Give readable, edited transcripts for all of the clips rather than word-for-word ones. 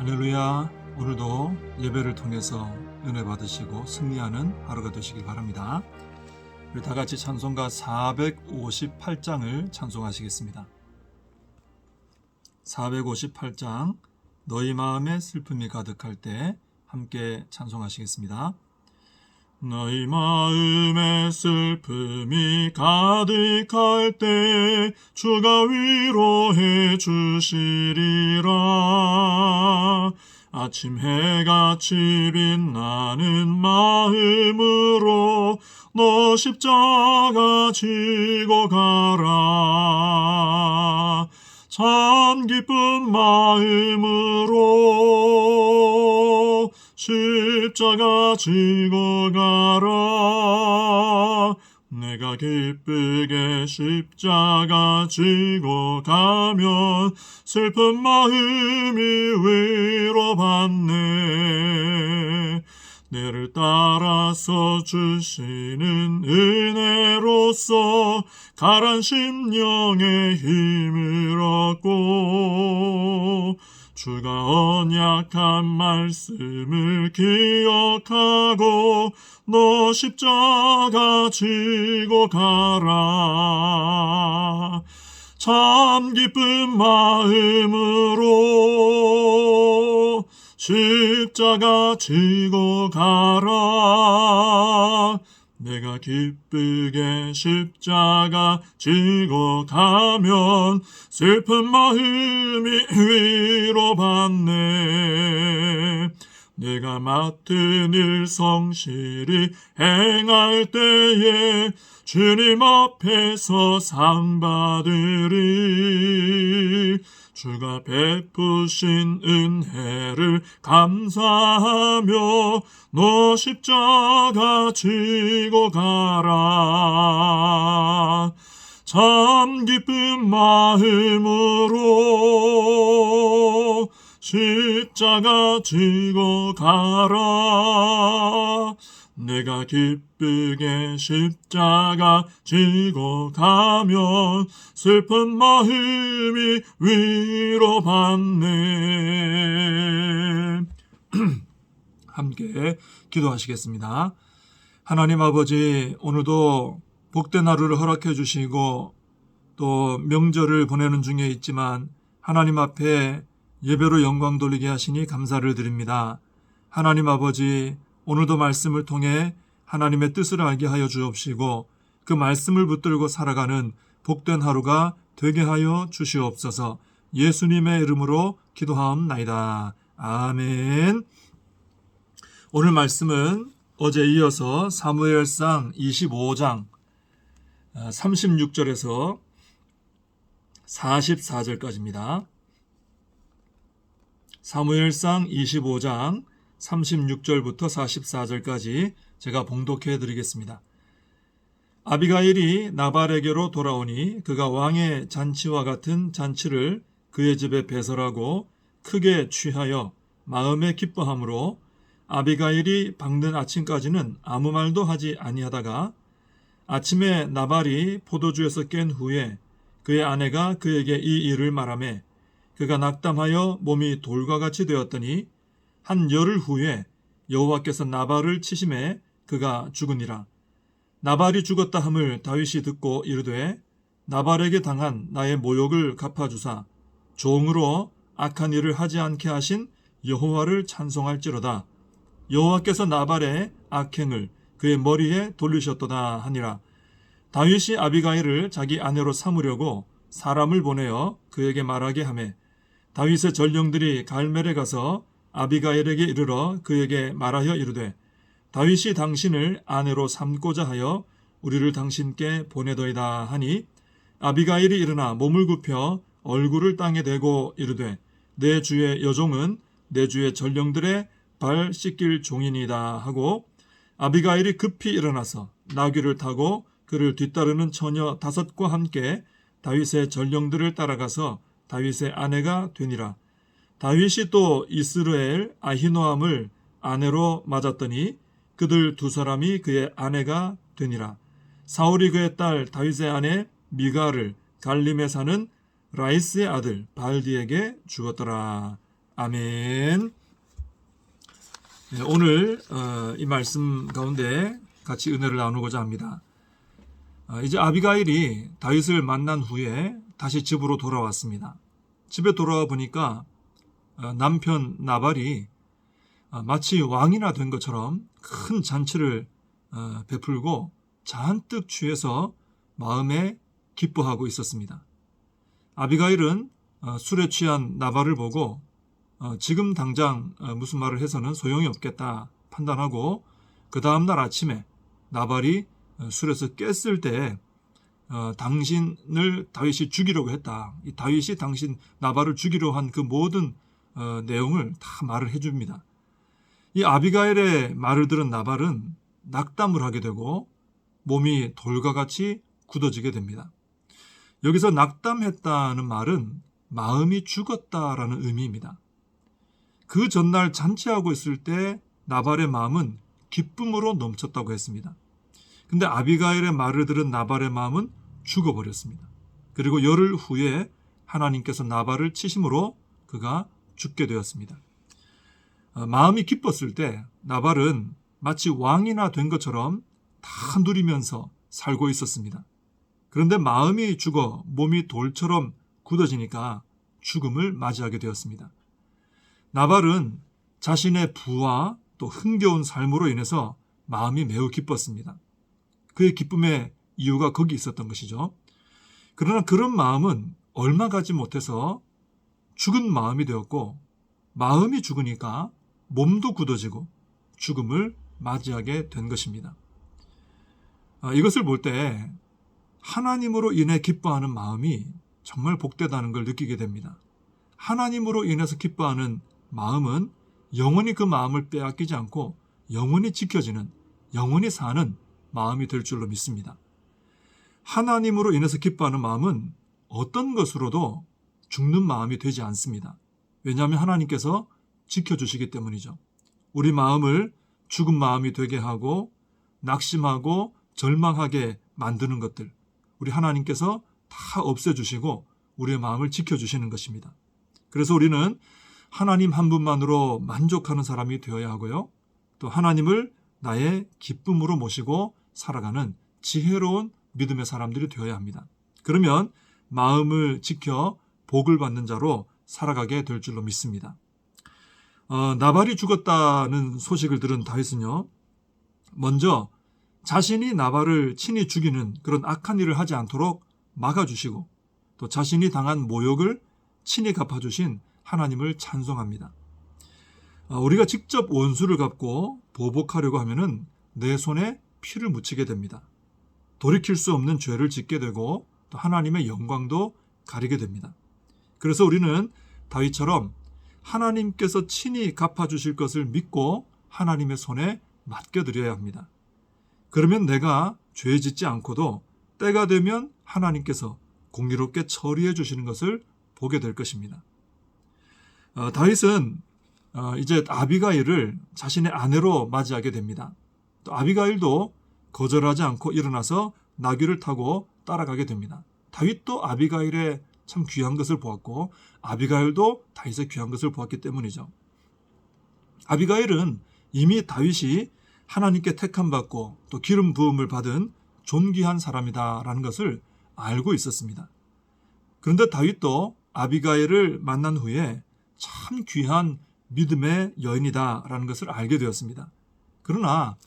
할렐루야. 오늘도 예배를 통해서 은혜 받으시고 승리하는 하루가 되시길 바랍니다. 우리 다 같이 찬송가 458장을 찬송하시겠습니다. 458장 너희 마음에 슬픔이 가득할 때 함께 찬송하시겠습니다. 너희 마음에 슬픔이 가득할 때 주가 위로해 주시리라. 아침 해같이 빛나는 마음으로 너 십자가 지고 가라. 참 기쁜 마음으로 십자가 지고 가라. 내가 기쁘게 십자가 지고 가면 슬픈 마음이 위로받네. 내를 따라서 주시는 은혜로서 가란 심령의 힘을 얻고 주가 언약한 말씀을 기억하고 너 십자가 지고 가라. 참 기쁜 마음으로 십자가 지고 가라. 내가 기쁘게 십자가 지고 가면 슬픈 마음이 위로받네. 내가 맡은 일 성실히 행할 때에 주님 앞에서 상 받으리. 주가 베푸신 은혜를 감사하며 너 십자가 지고 가라. 참 기쁜 마음으로 십자가 지고 가라. 내가 기쁘게 십자가 지고 가면 슬픈 마음이 위로받네. 함께 기도하시겠습니다. 하나님 아버지, 오늘도 복된 하루를 허락해 주시고 또 명절을 보내는 중에 있지만 하나님 앞에 예배로 영광 돌리게 하시니 감사를 드립니다. 하나님 아버지, 오늘도 말씀을 통해 하나님의 뜻을 알게 하여 주옵시고 그 말씀을 붙들고 살아가는 복된 하루가 되게 하여 주시옵소서. 예수님의 이름으로 기도하옵나이다. 아멘. 오늘 말씀은 어제 이어서 사무엘상 25장 36절에서 44절까지입니다. 사무엘상 25장 36절부터 44절까지 제가 봉독해 드리겠습니다. 아비가일이 나발에게로 돌아오니 그가 왕의 잔치와 같은 잔치를 그의 집에 배설하고 크게 취하여 마음에 기뻐함으로 아비가일이 밝는 아침까지는 아무 말도 하지 아니하다가 아침에 나발이 포도주에서 깬 후에 그의 아내가 그에게 이 일을 말하매 그가 낙담하여 몸이 돌과 같이 되었더니 한 열흘 후에 여호와께서 나발을 치심해 그가 죽으니라. 나발이 죽었다 함을 다윗이 듣고 이르되 나발에게 당한 나의 모욕을 갚아주사 종으로 악한 일을 하지 않게 하신 여호와를 찬송할지로다. 여호와께서 나발의 악행을 그의 머리에 돌리셨도다 하니라. 다윗이 아비가일을 자기 아내로 삼으려고 사람을 보내어 그에게 말하게 하매 다윗의 전령들이 갈멜에 가서 아비가일에게 이르러 그에게 말하여 이르되 다윗이 당신을 아내로 삼고자 하여 우리를 당신께 보내더이다 하니 아비가일이 일어나 몸을 굽혀 얼굴을 땅에 대고 이르되 내 주의 여종은 내 주의 전령들의 발 씻길 종이니이다 하고 아비가일이 급히 일어나서 나귀를 타고 그를 뒤따르는 처녀 5과 함께 다윗의 전령들을 따라가서 다윗의 아내가 되니라. 다윗이 또 이스라엘 아히노함을 아내로 맞았더니 그들 두 사람이 그의 아내가 되니라. 사울이 그의 딸 다윗의 아내 미가를 갈림에 사는 라이스의 아들 발디에게 주었더라. 아멘. 네, 오늘 이 말씀 가운데 같이 은혜를 나누고자 합니다. 이제 아비가일이 다윗을 만난 후에 다시 집으로 돌아왔습니다. 집에 돌아와 보니까 남편 나발이 마치 왕이나 된 것처럼 큰 잔치를 베풀고 잔뜩 취해서 마음에 기뻐하고 있었습니다. 아비가일은 술에 취한 나발을 보고 지금 당장 무슨 말을 해서는 소용이 없겠다 판단하고 그 다음날 아침에 나발이 술에서 깼을 때 당신을 다윗이 죽이려고 했다. 이 다윗이 당신 나발을 죽이려 한 그 모든 내용을 다 말을 해줍니다. 이 아비가일의 말을 들은 나발은 낙담을 하게 되고 몸이 돌과 같이 굳어지게 됩니다. 여기서 낙담했다는 말은 마음이 죽었다라는 의미입니다. 그 전날 잔치하고 있을 때 나발의 마음은 기쁨으로 넘쳤다고 했습니다. 근데 아비가일의 말을 들은 나발의 마음은 죽어버렸습니다. 그리고 열흘 후에 하나님께서 나발을 치심으로 그가 죽게 되었습니다. 마음이 기뻤을 때 나발은 마치 왕이나 된 것처럼 다 누리면서 살고 있었습니다. 그런데 마음이 죽어 몸이 돌처럼 굳어지니까 죽음을 맞이하게 되었습니다. 나발은 자신의 부와 또 흥겨운 삶으로 인해서 마음이 매우 기뻤습니다. 그의 기쁨의 이유가 거기 있었던 것이죠. 그러나 그런 마음은 얼마 가지 못해서 죽은 마음이 되었고 마음이 죽으니까 몸도 굳어지고 죽음을 맞이하게 된 것입니다. 이것을 볼 때 하나님으로 인해 기뻐하는 마음이 정말 복되다는 걸 느끼게 됩니다. 하나님으로 인해서 기뻐하는 마음은 영원히 그 마음을 빼앗기지 않고 영원히 지켜지는, 영원히 사는 마음이 될 줄로 믿습니다. 하나님으로 인해서 기뻐하는 마음은 어떤 것으로도 죽는 마음이 되지 않습니다. 왜냐하면 하나님께서 지켜주시기 때문이죠. 우리 마음을 죽은 마음이 되게 하고 낙심하고 절망하게 만드는 것들, 우리 하나님께서 다 없애주시고 우리의 마음을 지켜주시는 것입니다. 그래서 우리는 하나님 한 분만으로 만족하는 사람이 되어야 하고요. 또 하나님을 나의 기쁨으로 모시고 살아가는 지혜로운 믿음의 사람들이 되어야 합니다. 그러면 마음을 지켜 복을 받는 자로 살아가게 될 줄로 믿습니다. 나발이 죽었다는 소식을 들은 다윗은요, 먼저 자신이 나발을 친히 죽이는 그런 악한 일을 하지 않도록 막아주시고 또 자신이 당한 모욕을 친히 갚아주신 하나님을 찬송합니다. 우리가 직접 원수를 갚고 보복하려고 하면은 내 손에 피를 묻히게 됩니다. 돌이킬 수 없는 죄를 짓게 되고 또 하나님의 영광도 가리게 됩니다. 그래서 우리는 다윗처럼 하나님께서 친히 갚아주실 것을 믿고 하나님의 손에 맡겨드려야 합니다. 그러면 내가 죄 짓지 않고도 때가 되면 하나님께서 공의롭게 처리해 주시는 것을 보게 될 것입니다. 다윗은 이제 아비가일을 자신의 아내로 맞이하게 됩니다. 또 아비가일도 거절하지 않고 일어나서 나귀를 타고 따라가게 됩니다. 다윗도 아비가일의 참 귀한 것을 보았고 아비가일도 다윗의 귀한 것을 보았기 때문이죠. 아비가일은 이미 다윗이 하나님께 택함받고 또 기름 부음을 받은 존귀한 사람이다라는 것을 알고 있었습니다. 그런데 다윗도 아비가일을 만난 후에 참 귀한 믿음의 여인이다라는 것을 알게 되었습니다. 그러나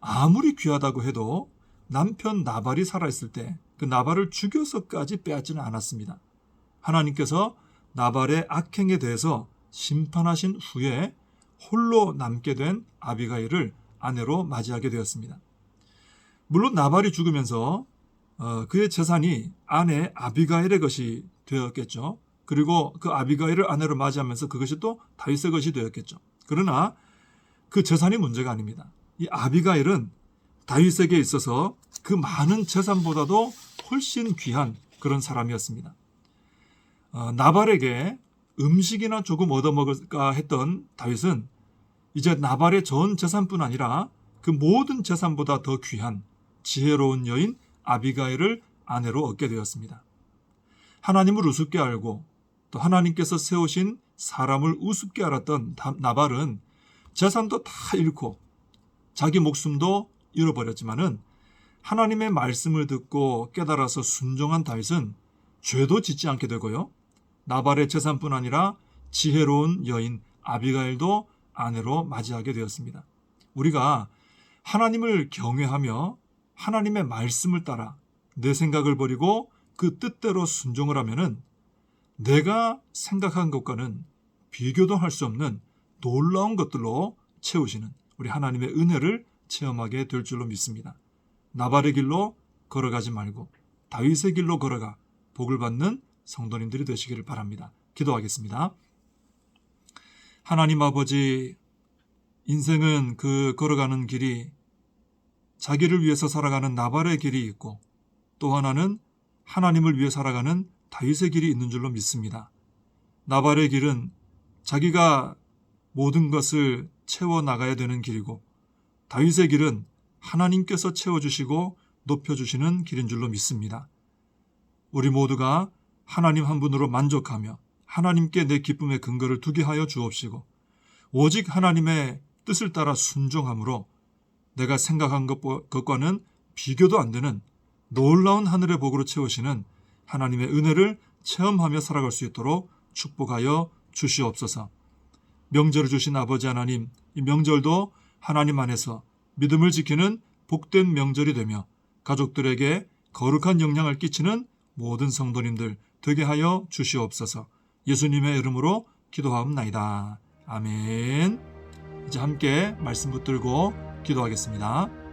아무리 귀하다고 해도 남편 나발이 살아있을 때 그 나발을 죽여서까지 빼앗지는 않았습니다. 하나님께서 나발의 악행에 대해서 심판하신 후에 홀로 남게 된 아비가일을 아내로 맞이하게 되었습니다. 물론 나발이 죽으면서 그의 재산이 아내 아비가일의 것이 되었겠죠. 그리고 그 아비가일을 아내로 맞이하면서 그것이 또 다윗의 것이 되었겠죠. 그러나 그 재산이 문제가 아닙니다. 이 아비가일은 다윗에게 있어서 그 많은 재산보다도 훨씬 귀한 그런 사람이었습니다. 나발에게 음식이나 조금 얻어먹을까 했던 다윗은 이제 나발의 전 재산뿐 아니라 그 모든 재산보다 더 귀한 지혜로운 여인 아비가일을 아내로 얻게 되었습니다. 하나님을 우습게 알고 또 하나님께서 세우신 사람을 우습게 알았던 나발은 재산도 다 잃고 자기 목숨도 잃어버렸지만은 하나님의 말씀을 듣고 깨달아서 순종한 다윗은 죄도 짓지 않게 되고요. 나발의 재산뿐 아니라 지혜로운 여인 아비가일도 아내로 맞이하게 되었습니다. 우리가 하나님을 경외하며 하나님의 말씀을 따라 내 생각을 버리고 그 뜻대로 순종을 하면은 내가 생각한 것과는 비교도 할 수 없는 놀라운 것들로 채우시는 우리 하나님의 은혜를 체험하게 될 줄로 믿습니다. 나발의 길로 걸어가지 말고 다윗의 길로 걸어가 복을 받는 성도님들이 되시기를 바랍니다. 기도하겠습니다. 하나님 아버지, 인생은 그 걸어가는 길이 자기를 위해서 살아가는 나발의 길이 있고 또 하나는 하나님을 위해 살아가는 다윗의 길이 있는 줄로 믿습니다. 나발의 길은 자기가 모든 것을 채워나가야 되는 길이고 다윗의 길은 하나님께서 채워주시고 높여주시는 길인 줄로 믿습니다. 우리 모두가 하나님 한 분으로 만족하며 하나님께 내 기쁨의 근거를 두게 하여 주옵시고 오직 하나님의 뜻을 따라 순종함으로 내가 생각한 것과는 비교도 안 되는 놀라운 하늘의 복으로 채우시는 하나님의 은혜를 체험하며 살아갈 수 있도록 축복하여 주시옵소서. 명절을 주신 아버지 하나님, 이 명절도 하나님 안에서 믿음을 지키는 복된 명절이 되며 가족들에게 거룩한 영향을 끼치는 모든 성도님들 되게 하여 주시옵소서. 예수님의 이름으로 기도하옵나이다. 아멘. 이제 함께 말씀 붙들고 기도하겠습니다.